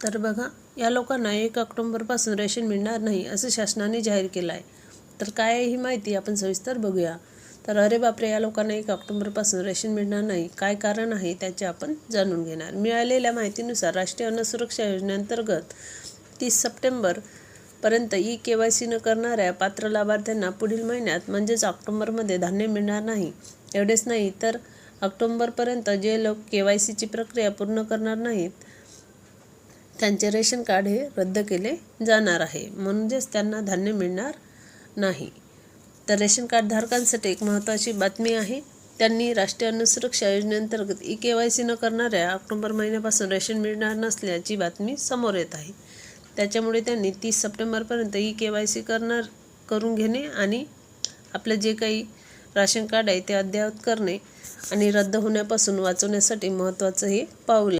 तर बघा, या लोकांना 1 ऑक्टोबरपासून रेशन मिळणार नाही असं शासनाने जाहीर केलं आहे. तर काय आहे ही माहिती आपण सविस्तर बघूया. तर अरे बापरे, या लोकांना 1 ऑक्टोबरपासून रेशन मिळणार नाही, काय कारण आहे त्याचे आपण जाणून घेणार. मिळालेल्या माहितीनुसार राष्ट्रीय अन्न सुरक्षा योजनेअंतर्गत 30 सप्टेंबरपर्यंत KYC न करणाऱ्या पात्र लाभार्थ्यांना पुढील महिन्यात म्हणजेच ऑक्टोबरमध्ये धान्य मिळणार नाही. एवढेच नाही तर ऑक्टोबरपर्यंत जे लोक KYCची प्रक्रिया पूर्ण करणार नाहीत त्यांचे रेशन कार्ड हे रद्द केले जाणार आहे, म्हणजेच त्यांना धान्य मिळणार नाही. तर रेशन कार्ड धारकांसाठी एक महत्त्वाची बातमी आहे. त्यांनी राष्ट्रीय अन्न सुरक्षा योजनेअंतर्गत KYC न करणाऱ्या ऑक्टोबर महिन्यापासून रेशन मिळणार नसल्याची बातमी समोर येत आहे. त्याच्यामुळे त्यांनी 30 सप्टेंबरपर्यंत KYC करून घेणे आणि आपलं जे काही राशन कार्ड आहे ते अद्ययावत करणे आणि रद्द होण्यापासून वाचवण्यासाठी महत्त्वाचं हे पाऊल